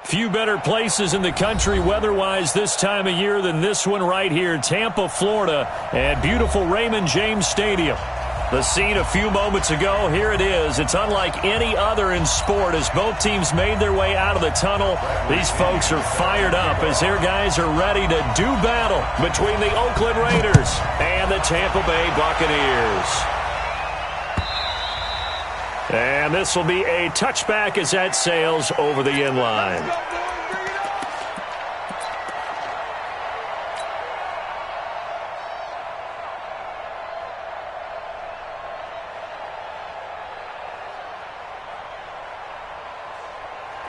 Few better places in the country weather-wise this time of year than this one right here, Tampa, Florida, at beautiful Raymond James Stadium. The scene a few moments ago, here it is. It's unlike any other in sport as both teams made their way out of the tunnel. These folks are fired up as their guys are ready to do battle between the Oakland Raiders and the Tampa Bay Buccaneers. And this will be a touchback as that sails over the end line.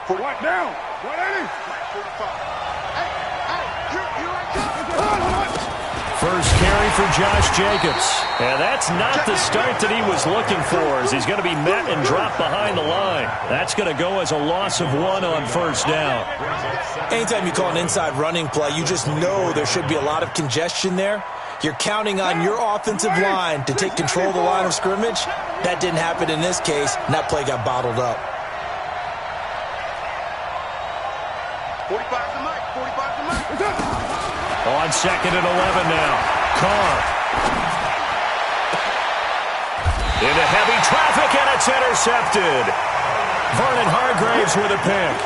What now? 180. First carry for Josh Jacobs. And that's not the start that he was looking for as he's going to be met and dropped behind the line. That's going to go as a loss of 1 on first down. Anytime you call an inside running play, you just know there should be a lot of congestion there. You're counting on your offensive line to take control of the line of scrimmage. That didn't happen in this case, and that play got bottled up. 45 to Mike. 45 to Mike. On 2nd and 11 now. Carr. Into heavy traffic, and it's intercepted. Vernon Hargraves with a pick.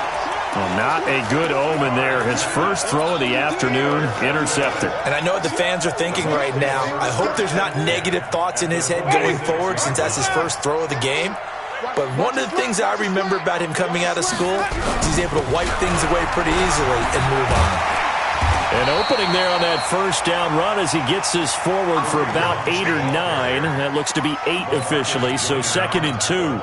Well, not a good omen there. His first throw of the afternoon, intercepted. And I know what the fans are thinking right now. I hope there's not negative thoughts in his head going forward since that's his first throw of the game. But one of the things I remember about him coming out of school is he's able to wipe things away pretty easily and move on. An opening there on that first down run as he gets this forward for about 8 or 9. That looks to be 8 officially, so 2nd and 2.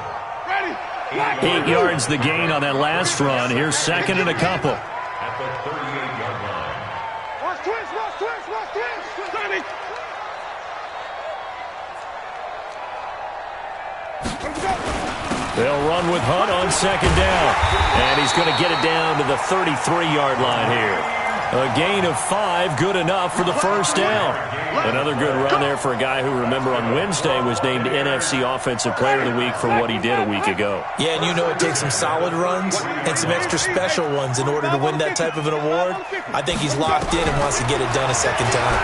8 yards the gain on that last run. Here's 2nd and a couple. At the 38-yard line. Watch twist. Ready. They'll run with Hunt on 2nd down. And he's going to get it down to the 33-yard line here. A gain of 5, good enough for the first down. Another good run there for a guy who, remember, on Wednesday was named NFC Offensive Player of the Week for what he did a week ago. Yeah, and you know it takes some solid runs and some extra special ones in order to win that type of an award. I think he's locked in and wants to get it done a second time.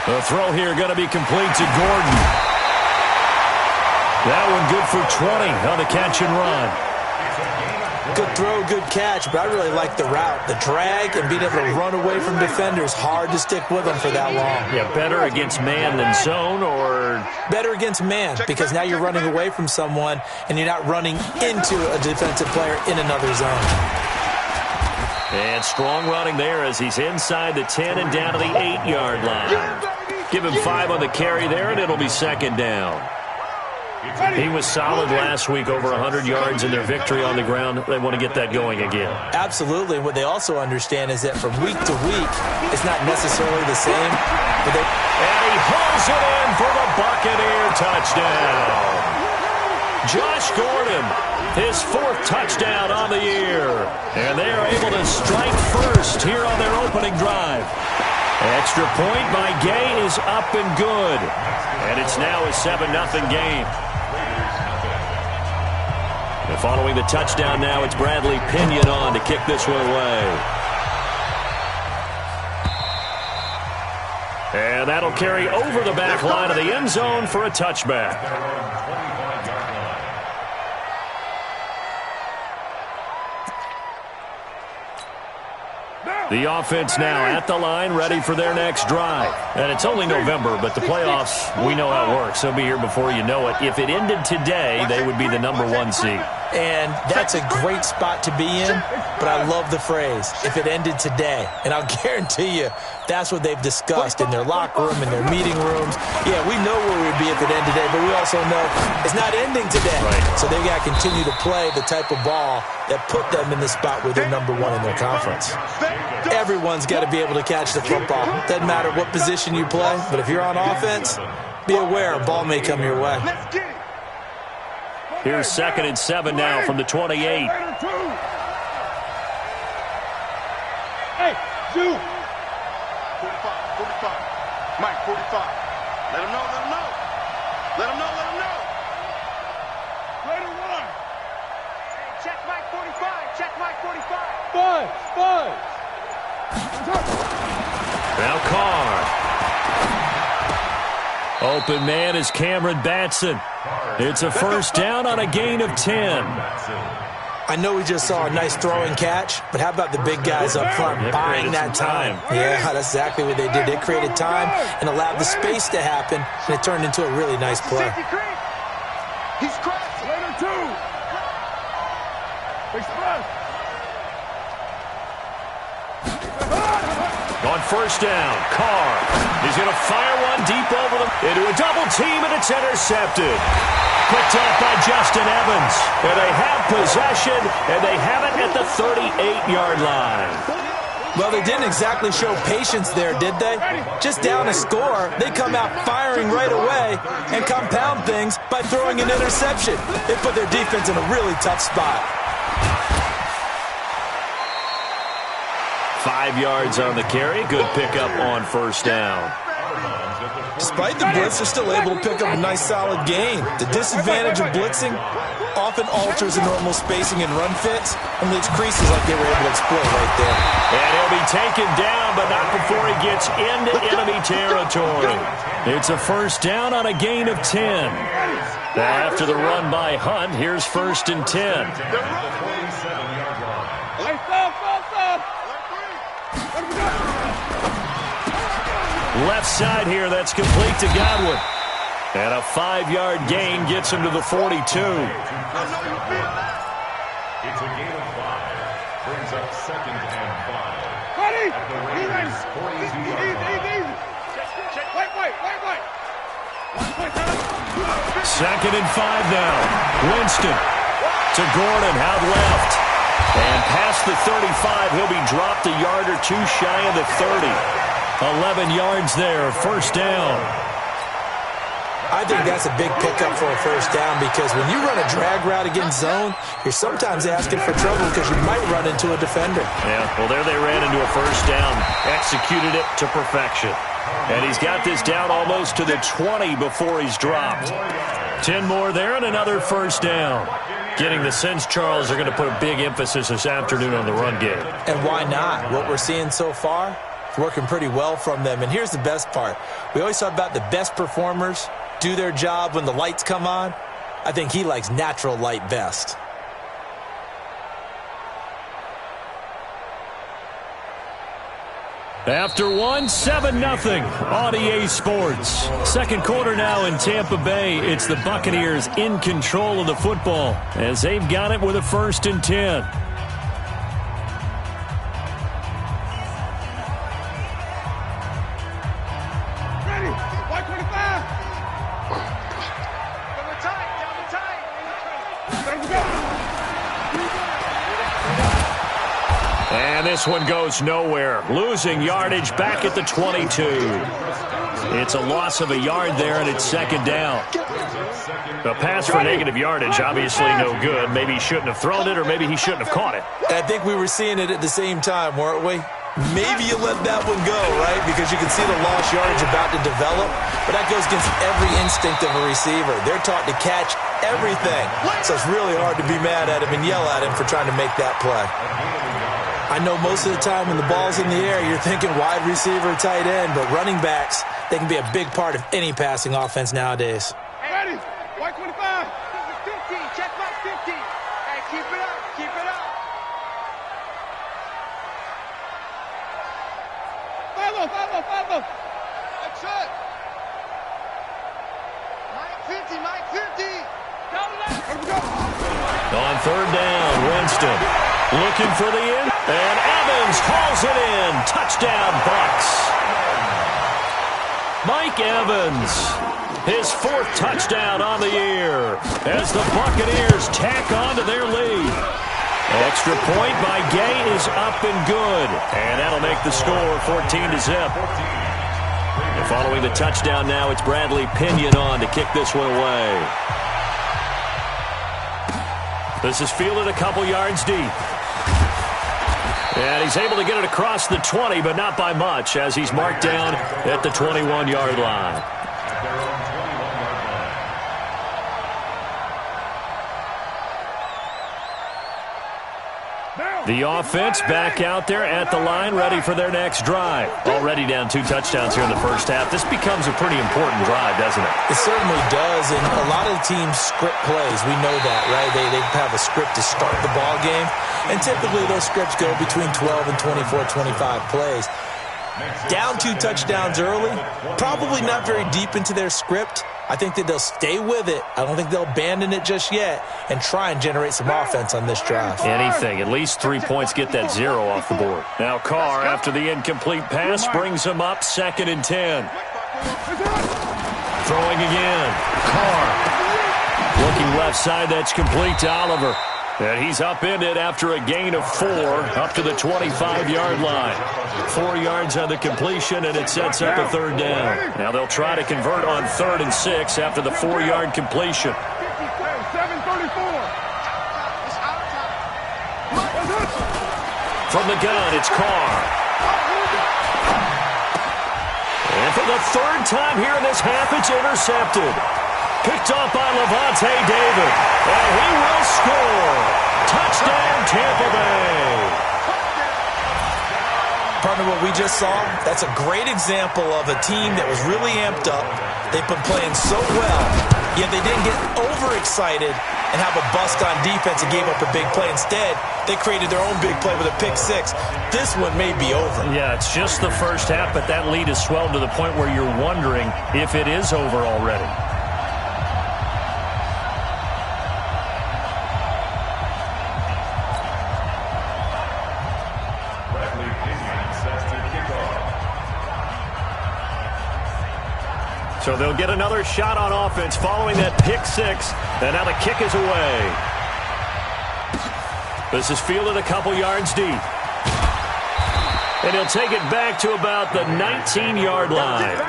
The throw here going to be complete to Gordon. That one good for 20 on the catch and run. Good throw, good catch, but I really like the route. The drag and being able to run away from defenders, hard to stick with them for that long. Yeah, better against man than zone, or? Better against man, because now you're running away from someone and you're not running into a defensive player in another zone. And strong running there as he's inside the 10 and down to the 8-yard line. Give him 5 on the carry there, and it'll be 2nd down. He was solid last week, over 100 yards in their victory on the ground. They want to get that going again. Absolutely. And what they also understand is that from week to week, it's not necessarily the same. But and he pulls it in for the Buccaneer touchdown. Josh Gordon, his 4th touchdown on the year. And they are able to strike first here on their opening drive. Extra point by Gay is up and good. And it's now a 7-0 game. And following the touchdown now, it's Bradley Pinion on to kick this one away. And that'll carry over the back line of the end zone for a touchback. The offense now at the line, ready for their next drive. And it's only November, but the playoffs, we know how it works. They'll be here before you know it. If it ended today, they would be the #1 seed. And that's a great spot to be in, but I love the phrase, if it ended today. And I'll guarantee you, that's what they've discussed in their locker room, in their meeting rooms. Yeah, we know where we'd be if it ended today, but we also know it's not ending today. Right. So they've got to continue to play the type of ball that put them in the spot where they're #1 in their conference. Everyone's got to be able to catch the football. Doesn't matter what position you play, but if you're on offense, be aware a ball may come your way. Here's 2nd and 7 now from the 28. Hey, Zoo. 45. Mike, 45. Let him know. Let him know. Later one. Check Mike 45. Check Mike 45. Five. Now Carr. Open man is Cameron Batson. It's a first down on a gain of 10. I know we just saw a nice throwing catch, but how about the big guys up front buying that time? Yeah, that's exactly what they did. They created time and allowed the space to happen, and it turned into a really nice play. He's cracked. Later two. Express. On first down, Carr. He's going to fire one deep over them into a double team, and it's intercepted. Picked off by Justin Evans. And they have possession, and they have it at the 38-yard line. Well, they didn't exactly show patience there, did they? Just down a score, they come out firing right away and compound things by throwing an interception. They put their defense in a really tough spot. 5 yards on the carry. Good pickup on first down. Despite the blitz, they're still able to pick up a nice solid gain. The disadvantage of blitzing often alters the normal spacing and run fits and leaves creases like they were able to exploit right there. And he'll be taken down, but not before he gets into enemy territory. It's a first down on a gain of 10. After the run by Hunt, here's first and 10. Left side here, that's complete to Godwin. And a 5-yard gain gets him to the 42. It's a gain of 5. Brings up second and 5. Ready? At the Raiders' 42-yard line. Wait. Second and 5 now. Winston to Gordon, out left. And past the 35, he'll be dropped a yard or two shy of the 30. 11 yards there, first down. I think that's a big pickup for a first down because when you run a drag route against zone, you're sometimes asking for trouble because you might run into a defender. Yeah, well, there they ran into a first down, executed it to perfection. And he's got this down almost to the 20 before he's dropped. 10 more there and another first down. Getting the sense, Charles, they're going to put a big emphasis this afternoon on the run game. And why not? What we're seeing so far, it's working pretty well from them. And here's the best part. We always talk about the best performers do their job when the lights come on. I think he likes natural light best. After one, 7-0 on EA Sports. Second quarter now in Tampa Bay. It's the Buccaneers in control of the football as they've got it with a first and 10. Ready? 125. Double tight. And this one goes nowhere. Losing yardage back at the 22. It's a loss of a yard there, and it's second down. A pass for negative yardage, obviously no good. Maybe he shouldn't have thrown it, or maybe he shouldn't have caught it. I think we were seeing it at the same time, weren't we? Maybe you let that one go, right? Because you can see the lost yardage about to develop. But that goes against every instinct of a receiver. They're taught to catch everything. So it's really hard to be mad at him and yell at him for trying to make that play. I know most of the time when the ball's in the air, you're thinking wide receiver, tight end. But running backs, they can be a big part of any passing offense nowadays. Ready? 125. 50. Check back 50. Hey, keep it up. Keep it up. 5-0. That's it. Mike 50. On third down, Winston looking for the end, and Evans calls it in. Touchdown, Bucs. Mike Evans, his fourth touchdown on the year as the Buccaneers tack on to their lead. Extra point by Gay is up and good, and that'll make the score 14-0. And following the touchdown now, it's Bradley Pinion on to kick this one away. This is fielded a couple yards deep. And he's able to get it across the 20, but not by much, as he's marked down at the 21-yard line. The offense back out there at the line, ready for their next drive. Already down 2 touchdowns here in the first half. This becomes a pretty important drive, doesn't it? It certainly does, and a lot of the teams script plays. We know that, right? They have a script to start the ball game, and typically those scripts go between 12 and 24, 25 plays. Down 2 touchdowns early, probably not very deep into their script. I think that they'll stay with it. I don't think they'll abandon it just yet and try and generate some offense on this drive. Anything. At least 3 points, get that 0 off the board. Now Carr, after the incomplete pass, brings him up 2nd and 10. Throwing again. Carr. Looking left side, that's complete to Oliver. And he's upended after a gain of 4 up to the 25-yard line. 4 yards on the completion, and it sets up a 3rd down. Now they'll try to convert on 3rd and 6 after the 4-yard completion. From the gun, it's Carr. And for the 3rd time here in this half, it's intercepted. Picked off by Levante David. And he will score. Touchdown, Tampa Bay. Partner, what we just saw, that's a great example of a team that was really amped up. They've been playing so well, yet they didn't get overexcited and have a bust on defense and gave up a big play. Instead, they created their own big play with a pick 6. This one may be over. Yeah, it's just the first half, but that lead has swelled to the point where you're wondering if it is over already. So they'll get another shot on offense following that pick 6. And now the kick is away. This is fielded a couple yards deep. And he'll take it back to about the 19-yard line.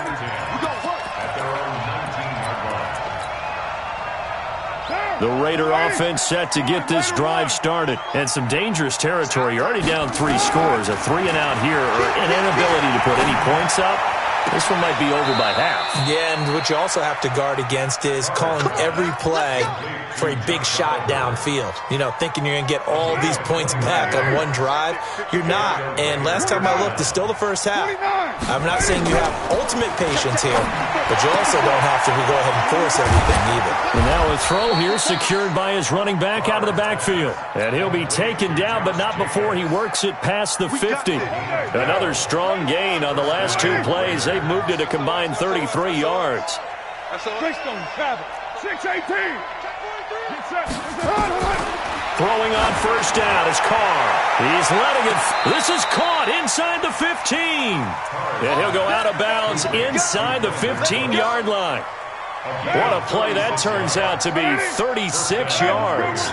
The Raider offense set to get this drive started. And some dangerous territory. You're already down 3 scores. A 3-and-out here, or an inability to put any points up. This one might be over by half. Yeah, and what you also have to guard against is calling every play for a big shot downfield. You know, thinking you're going to get all these points back on one drive. You're not. And last time I looked, it's still the first half. I'm not saying you have ultimate patience here, but you also don't have to go ahead and force everything either. And now a throw here secured by his running back out of the backfield. And he'll be taken down, but not before he works it past the 50. Another strong gain on the last 2 plays. They've moved it a combined 33 yards. Throwing on first down is Carr. He's letting it. This is caught inside the 15. And he'll go out of bounds inside the 15-yard line. What a play that turns out to be, 36 yards.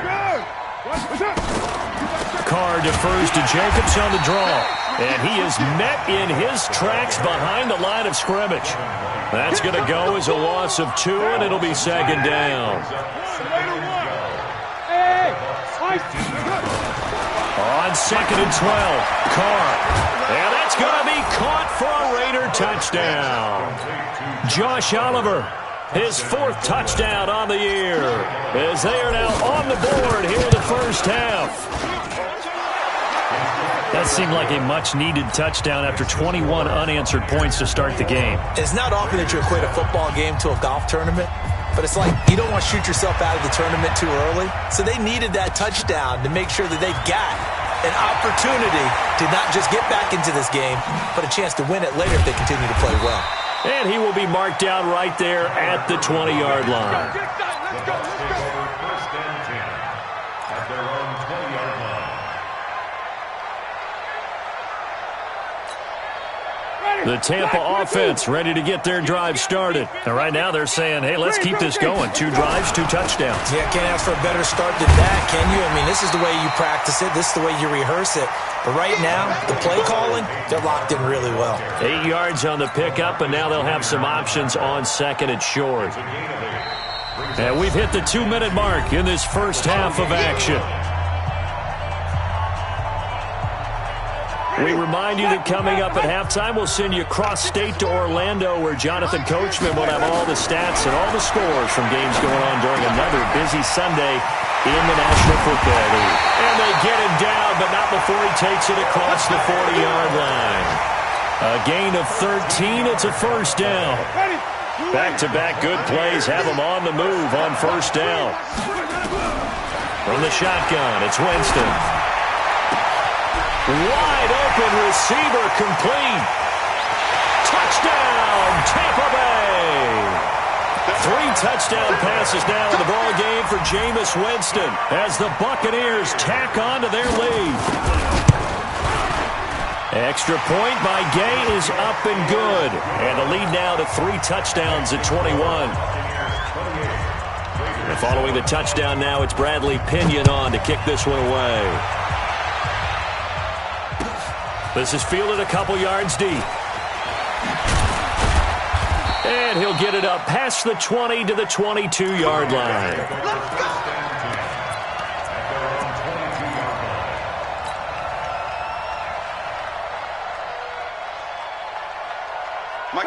Carr defers to Jacobs on the draw. And he is met in his tracks behind the line of scrimmage. That's going to go as a loss of 2, and it'll be 2nd down. On 2nd and 12, Carr. And that's going to be caught for a Raider touchdown. Josh Oliver, his 4th touchdown on the year, as they are now on the board here in the first half. That seemed like a much-needed touchdown after 21 unanswered points to start the game. It's not often that you equate a football game to a golf tournament, but it's like you don't want to shoot yourself out of the tournament too early. So they needed that touchdown to make sure that they got an opportunity to not just get back into this game, but a chance to win it later if they continue to play well. And he will be marked down right there at the 20-yard line. The Tampa offense ready to get their drive started. And right now they're saying, hey, let's keep this going. 2 drives, 2 touchdowns. Yeah, can't ask for a better start than that, can you? I mean, this is the way you practice it. This is the way you rehearse it. But right now, the play calling, they're locked in really well. 8 yards on the pickup, and now they'll have some options on 2nd and short. And we've hit the 2-minute mark in this first half of action. We remind you that coming up at halftime, we'll send you cross-state to Orlando, where Jonathan Coachman will have all the stats and all the scores from games going on during another busy Sunday in the National Football League. And they get him down, but out before he takes it across the 40-yard line. A gain of 13. It's a first down. Back-to-back good plays have him on the move on first down. From the shotgun, it's Winston. Wide open receiver complete. Touchdown, Tampa Bay. 3 touchdown passes now in the ball game for Jameis Winston as the Buccaneers tack on to their lead. Extra point by Gay is up and good. And the lead now to 3 touchdowns at 21. And following the touchdown now, it's Bradley Pinion on to kick this one away. This is fielded a couple yards deep. And he'll get it up past the 20 to the 22-yard line.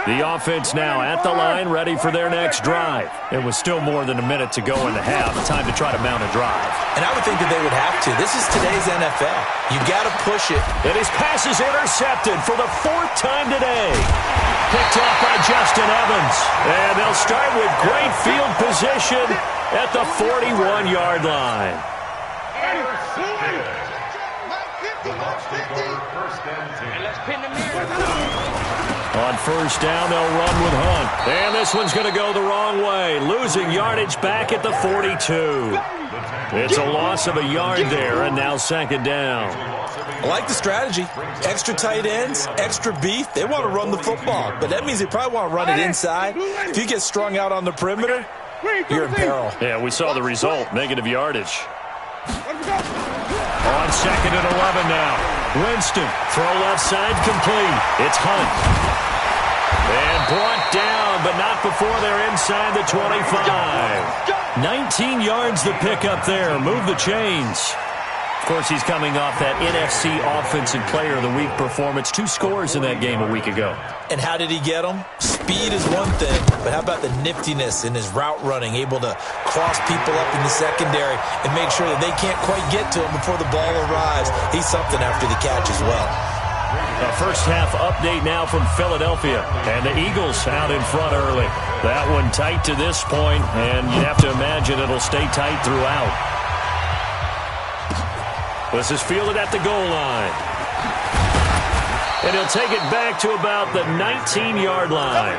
The offense now at the line, ready for their next drive. It was still more than a minute to go in the half. Time to try to mount a drive. And I would think that they would have to. This is today's NFL. You got to push it. And his pass is intercepted for the 4th time today. Picked off by Justin Evans. And they'll start with great field position at the 41-yard line. On first down, they'll run with Hunt. And this one's going to go the wrong way. Losing yardage back at the 42. It's a loss of a yard there, and now second down. I like the strategy. Extra tight ends, extra beef. They want to run the football, but that means they probably want to run it inside. If you get strung out on the perimeter, you're in peril. Yeah, we saw the result. Negative yardage. On second and 11 now. Winston, throw left side complete. It's Hunt. And brought down, but not before they're inside the 25. 19 yards the pick up there. Move the chains. Of course, he's coming off that NFC Offensive Player of the Week performance. 2 scores in that game a week ago. And how did he get them? Speed is one thing, but how about the niftiness in his route running, able to cross people up in the secondary and make sure that they can't quite get to him before the ball arrives. He's something after the catch as well. A first half update now from Philadelphia. And the Eagles out in front early. That one tight to this point, and you have to imagine it'll stay tight throughout. This is fielded at the goal line. And he'll take it back to about the 19-yard line.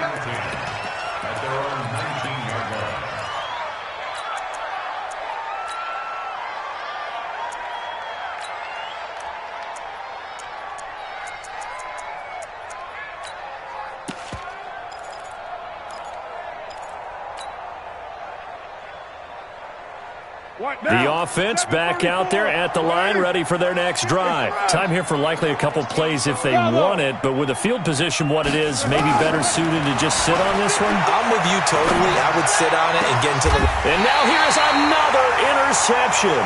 The offense back out there at the line, ready for their next drive. Time here for likely a couple plays if they want it, but with the field position what it is, maybe better suited to just sit on this one? I'm with you totally. I would sit on it and get into the... And now here's another interception.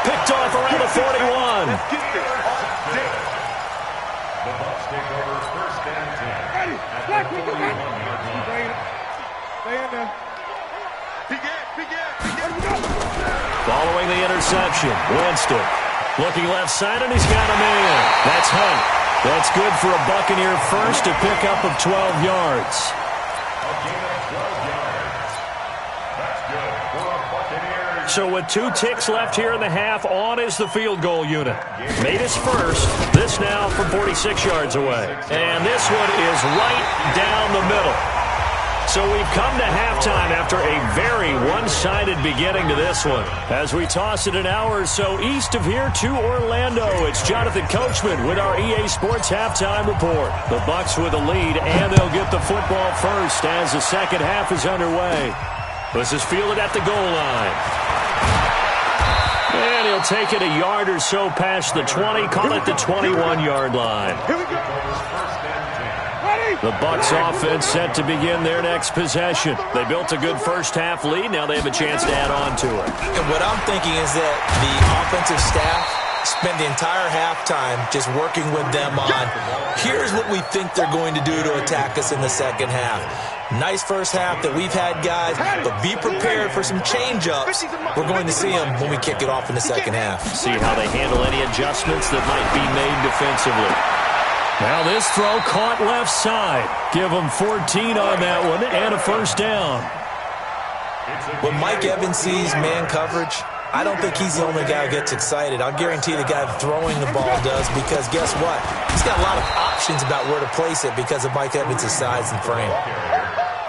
Picked off around the 41. Following the interception, Winston looking left side, and he's got him in. That's Hunt. That's good for a Buccaneer first, to pick up of 12 yards. So with 2 ticks left here in the half, on is the field goal unit. Made his first. This now from 46 yards away. And this one is right down the middle. So we've come to halftime after a very one-sided beginning to this one. As we toss it an hour or so east of here to Orlando, it's Jonathan Coachman with our EA Sports Halftime Report. The Bucs with a lead, and they'll get the football first as the second half is underway. This is fielded at the goal line. And he'll take it a yard or so past the 20, call it the 21-yard line. Here we go. The Bucs offense set to begin their next possession. They built a good first half lead. Now they have a chance to add on to it. And what I'm thinking is that the offensive staff Spend the entire halftime just working with them on, here's what we think they're going to do to attack us in the second half. Nice first half that we've had, guys, but be prepared for some change-ups. We're going to see them when we kick it off in the second half. See how they handle any adjustments that might be made defensively. Now this throw caught left side. Give them 14 on that one and a first down. When Mike Evans sees man coverage, I don't think he's the only guy who gets excited. I'll guarantee the guy throwing the ball does, because guess what? He's got a lot of options about where to place it because of Mike Evans' size and frame.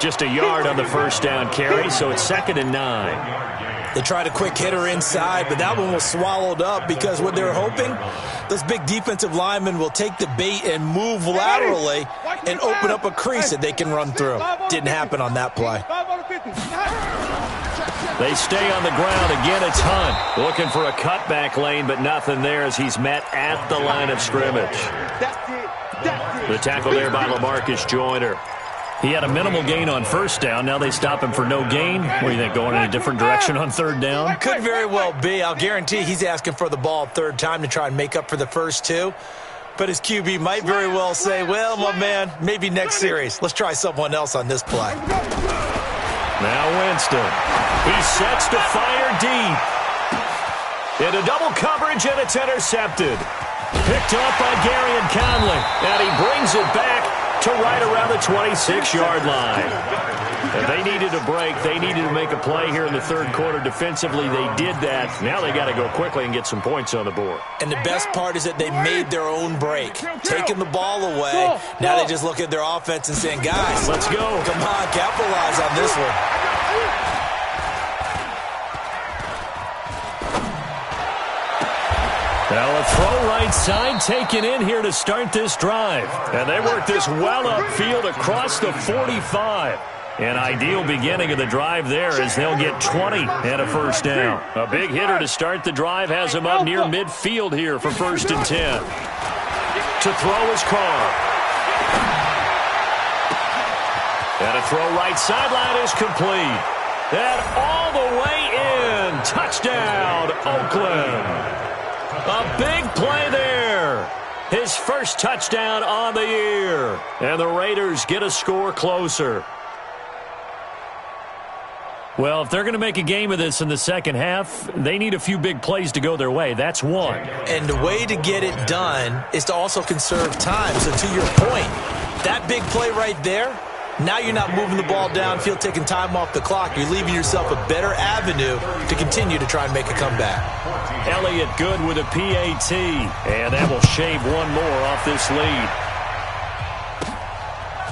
Just a yard on the first down carry, so it's 2nd and 9. They tried a quick hitter inside, but that one was swallowed up because what they're hoping, those big defensive linemen will take the bait and move laterally and open up a crease that they can run through. Didn't happen on that play. They stay on the ground. Again, it's Hunt. Looking for a cutback lane, but nothing there as he's met at the line of scrimmage. The tackle there by LaMarcus Joyner. He had a minimal gain on first down. Now they stop him for no gain. What do you think, going in a different direction on third down? Could very well be. I'll guarantee he's asking for the ball third time to try and make up for the first two. But his QB might very well say, well, my man, maybe next series. Let's try someone else on this play. Now Winston. He sets to fire deep. Into double coverage, and it's intercepted. Picked up by Gary and Conley. And he brings it back to right around the 26-yard line. If they needed a break, they needed to make a play here in the third quarter. Defensively, they did that. Now they got to go quickly and get some points on the board. And the best part is that they made their own break, taking the ball away. Now they just look at their offense and saying, guys, let's go. Come on, capitalize on this one. Now a throw right side taken in here to start this drive. And they work this well upfield across the 45. An ideal beginning of the drive there as they'll get 20 and a first down. A big hitter to start the drive has him up near midfield here for 1st and 10. To throw is Carr. And a throw right sideline is complete. And all the way in. Touchdown, Oakland. A big play there. His first touchdown on the year. And the Raiders get a score closer. Well, if they're going to make a game of this in the second half, they need a few big plays to go their way. That's one. And the way to get it done is to also conserve time. So to your point, that big play right there, now you're not moving the ball downfield, taking time off the clock. You're leaving yourself a better avenue to continue to try and make a comeback. Elliott good with a PAT, and that will shave one more off this lead.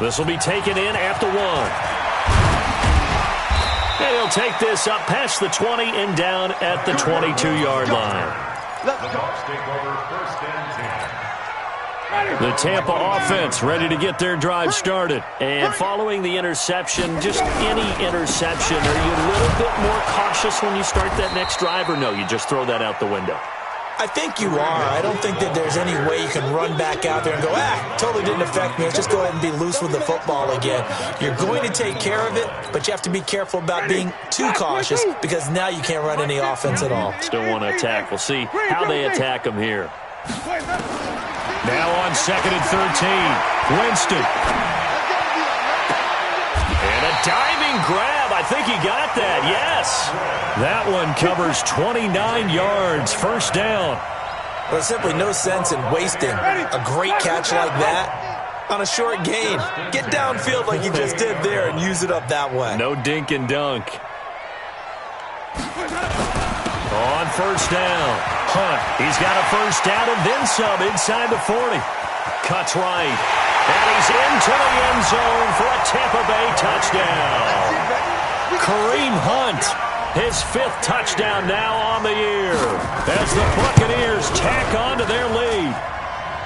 This will be taken in at the 1. And he'll take this up past the 20 and down at the 22-yard line. The Tampa offense ready to get their drive started. And following the interception, just any interception, are you a little bit more cautious when you start that next drive, or no, you just throw that out the window? I think you are. I don't think that there's any way you can run back out there and go, totally didn't affect me. Let's just go ahead and be loose with the football again. You're going to take care of it, but you have to be careful about being too cautious because now you can't run any offense at all. Still want to attack. We'll see how they attack them here. Now on 2nd and 13, Winston. And a diving grab. I think he got that, yes. That one covers 29 yards, first down. Well, there's simply no sense in wasting a great catch like that on a short gain. Get downfield like you just did there and use it up that way. No dink and dunk. On first down, Hunt. He's got a first down and then some inside the 40. Cuts right. And he's into the end zone for a Tampa Bay touchdown. Kareem Hunt, his 5th touchdown now on the year as the Buccaneers tack on to their lead.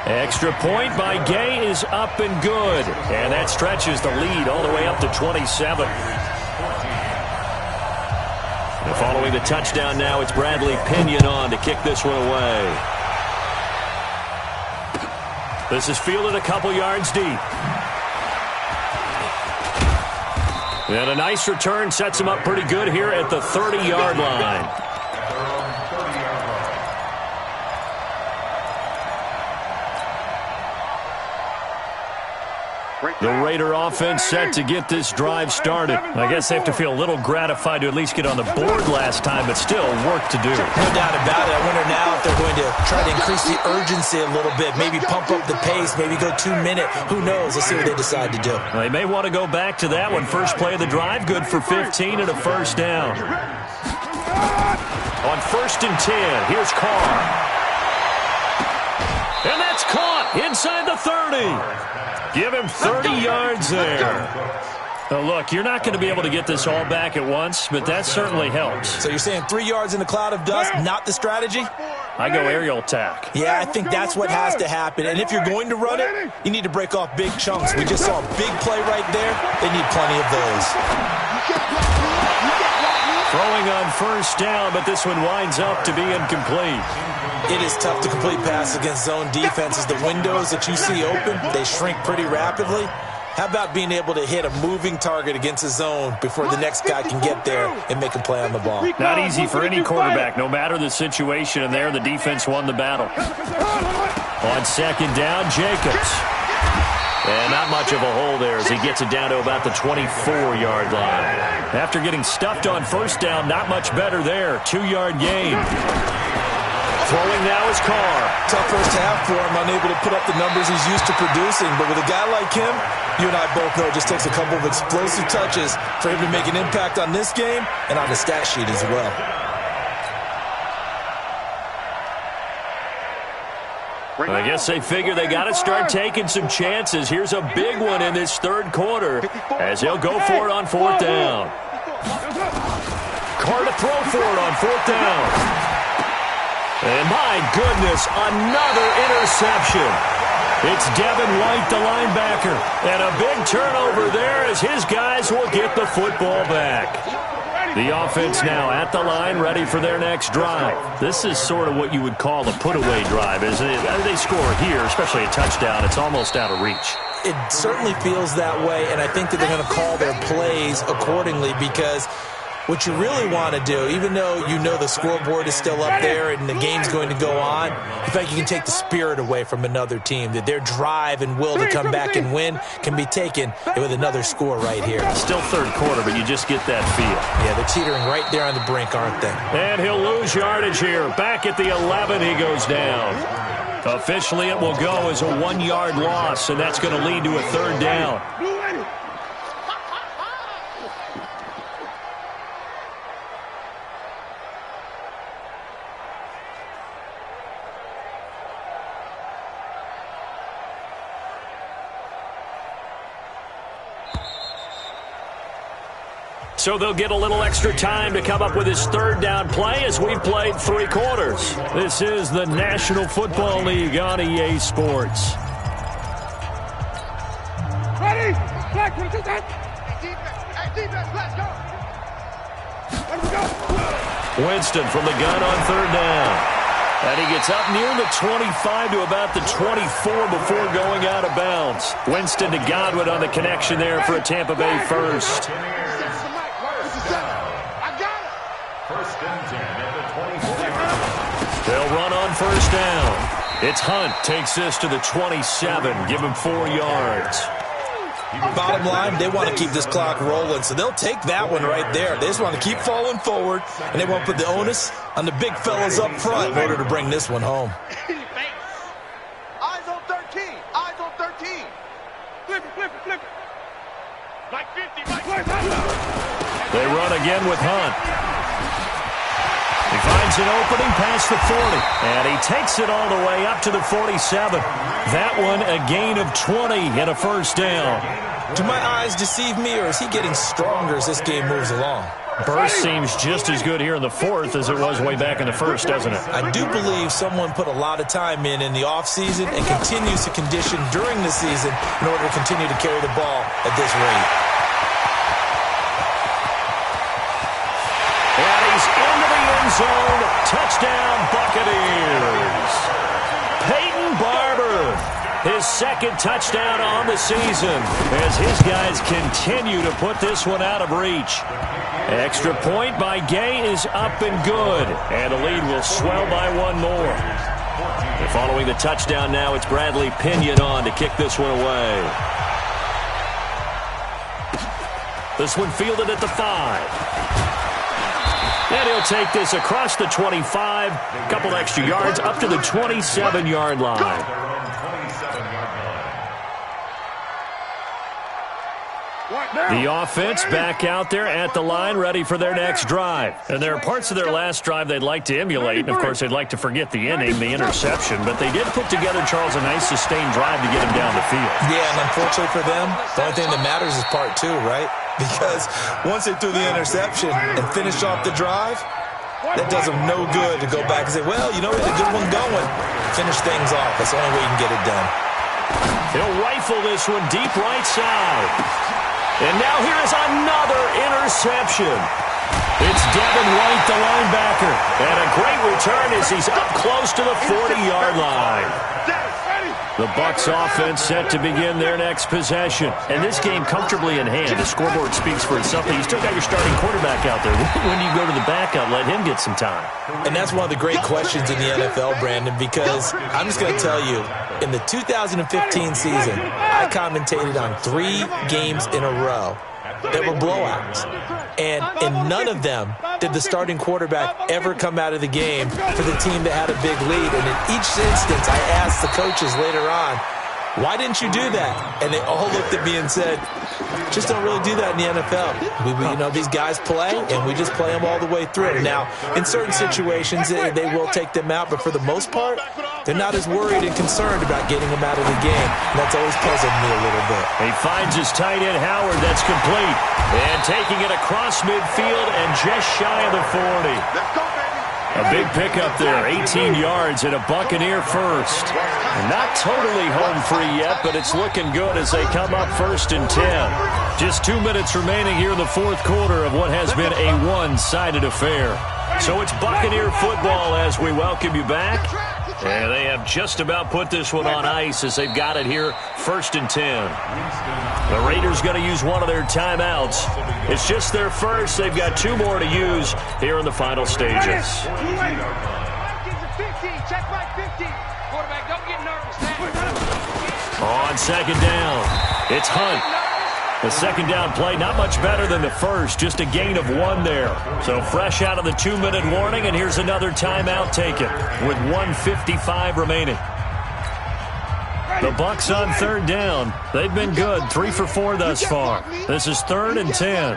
Extra point by Gay is up and good, and that stretches the lead all the way up to 27. And following the touchdown now, it's Bradley Pinion on to kick this one away. This is fielded a couple yards deep. And a nice return sets him up pretty good here at the 30-yard line. The Raider offense set to get this drive started. I guess they have to feel a little gratified to at least get on the board last time, but still work to do. No doubt about it. I wonder now if they're going to try to increase the urgency a little bit, maybe pump up the pace, maybe go 2-minute. Who knows? Let's see what they decide to do. Well, they may want to go back to that one. First play of the drive, good for 15 and a first down. On 1st and 10, here's Carr. And that's caught inside the 30. Give him 30 yards there. Now look, you're not going to be able to get this all back at once, but that certainly helps. So you're saying 3 yards in a cloud of dust, not the strategy? I go aerial attack. Yeah, I think that's what has to happen. And if you're going to run it, you need to break off big chunks. We just saw a big play right there. They need plenty of those. Throwing on 1st down, but this one winds up to be incomplete. It is tough to complete pass against zone defenses. The windows that you see open, they shrink pretty rapidly. How about being able to hit a moving target against a zone before the next guy can get there and make a play on the ball? Not easy for any quarterback, no matter the situation, and there the defense won the battle. On 2nd down, Jacobs. And not much of a hole there as he gets it down to about the 24-yard line. After getting stuffed on 1st down, not much better there. 2-yard gain. Throwing now is Carr. Tough first half for him, unable to put up the numbers he's used to producing. But with a guy like him, you and I both know it just takes a couple of explosive touches for him to make an impact on this game and on the stat sheet as well. I guess they figure they got to start taking some chances. Here's a big one in this 3rd quarter as he'll go for it on 4th down. Carr to throw for it on 4th down. And my goodness, another interception. It's Devin White, the linebacker. And a big turnover there as his guys will get the football back. The offense now at the line, ready for their next drive. This is sort of what you would call a put-away drive, isn't it? They score here, especially a touchdown. It's almost out of reach. It certainly feels that way, and I think that they're going to call their plays accordingly because what you really want to do, even though you know the scoreboard is still up there and the game's going to go on, in fact, you can take the spirit away from another team, that their drive and will to come back and win can be taken with another score right here. Still 3rd quarter, but you just get that feel. Yeah, they're teetering right there on the brink, aren't they? And he'll lose yardage here. Back at the 11, he goes down. Officially, it will go as a 1-yard loss, and that's going to lead to a 3rd down. So they'll get a little extra time to come up with his 3rd down play as we've played 3 quarters. This is the National Football League on EA Sports. Ready? Black, what is that? Defense, let's go. Let's go. Winston from the gun on 3rd down. And he gets up near the 25 to about the 24 before going out of bounds. Winston to Godwin on the connection there for a Tampa Bay first. They'll run on 1st down. It's Hunt. Takes this to the 27. Give him 4 yards. Bottom line, they want to keep this clock rolling, so they'll take that one right there. They just want to keep falling forward, and they want to put the onus on the big fellas up front in order to bring this one home. Eyes on 13. Eyes on 13. Flip it, flip it, flip it. Like 50, like 50. They run again with Hunt. He finds an opening past the 40, and he takes it all the way up to the 47. That one a gain of 20 and a 1st down. Do my eyes deceive me, or is he getting stronger as this game moves along? Burst seems just as good here in the 4th as it was way back in the 1st, doesn't it? I do believe someone put a lot of time in the offseason and continues to condition during the season in order to continue to carry the ball at this rate. And he's into the end zone. Touchdown, Buccaneers. Peyton Barber, his 2nd touchdown on the season as his guys continue to put this one out of reach. Extra point by Gay is up and good, and the lead will swell by 1 more. And following the touchdown now, it's Bradley Pinion on to kick this one away. This one fielded at the 5. And he'll take this across the 25, a couple extra yards, up to the 27-yard line. The offense back out there at the line, ready for their next drive. And there are parts of their last drive they'd like to emulate. And, of course, they'd like to forget the inning, the interception. But they did put together, Charles, a nice sustained drive to get him down the field. Yeah, and unfortunately for them, the only thing that matters is part 2, right? Because once they threw the interception and finished off the drive, that does them no good to go back and say, well, you know, we had a good one going. Finish things off. That's the only way you can get it done. He'll rifle this one deep right side. And now here is another interception. It's Devin White, the linebacker. And a great return as he's up close to the 40-yard line. The Bucs offense set to begin their next possession. And this game comfortably in hand. The scoreboard speaks for itself. You still got your starting quarterback out there. When do you go to the backup, let him get some time? And that's one of the great questions in the NFL, Brandon, because I'm just going to tell you, in the 2015 season, I commentated on 3 games in a row that were blowouts. And in none of them did the starting quarterback ever come out of the game for the team that had a big lead. And in each instance, I asked the coaches later on, why didn't you do that? And they all looked at me and said, just don't really do that in the NFL. You know, these guys play, and we just play them all the way through. Now, in certain situations, they will take them out, but for the most part, they're not as worried and concerned about getting them out of the game. And that's always puzzled me a little bit. He finds his tight end, Howard. That's complete. And taking it across midfield and just shy of the 40. Let's go, baby. A big pickup there, 18 yards and a Buccaneer first. Not totally home free yet, but it's looking good as they come up 1st and 10. Just 2 minutes remaining here in the 4th quarter of what has been a one-sided affair. So it's Buccaneer football as we welcome you back. And they have just about put this one on ice as they've got it here, 1st and 10. The Raiders going to use one of their timeouts. It's just their first. They've got 2 more to use here in the final stages. On 2nd down, it's Hunt. The 2nd down play, not much better than the first, just a gain of 1 there. So fresh out of the 2-minute warning, and here's another timeout taken with 1:55 remaining. The Bucs on 3rd down. They've been good, 3 for 4 thus far. This is 3rd and 10.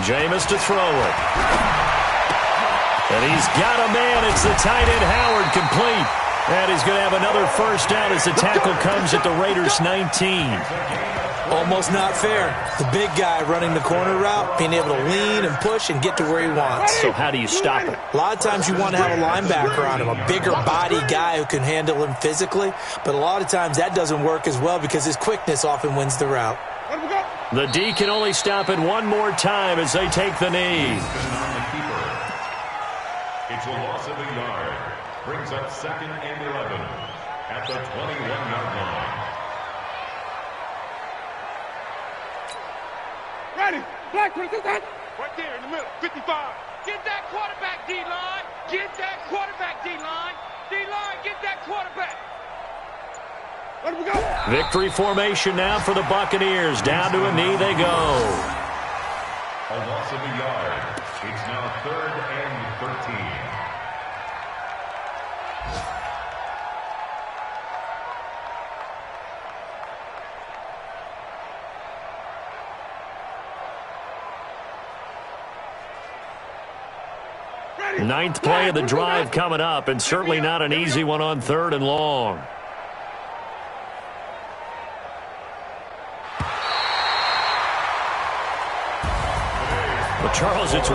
Jameis to throw it. And he's got a man. It's the tight end, Howard, complete. And he's going to have another first down as the tackle comes at the Raiders' 19. Almost not fair. The big guy running the corner route, being able to lean and push and get to where he wants. So how do you stop it? A lot of times you want to have a linebacker on him, a bigger body guy who can handle him physically. But a lot of times that doesn't work as well because his quickness often wins the route. The D can only stop it one more time as they take the knee. It's a loss of a yard. Brings up 2nd and 11 at the 21-yard line. Ready. Black, what is that? Right there in the middle. 55. Get that quarterback, D-line. Get that quarterback, D-line. D-line, get that quarterback. Let him go. Victory formation now for the Buccaneers. Down to a knee they go. A loss of a yard. It's now 3rd and 13. Ninth play of the drive coming up, and certainly not an easy one on 3rd and long. But Charles, it's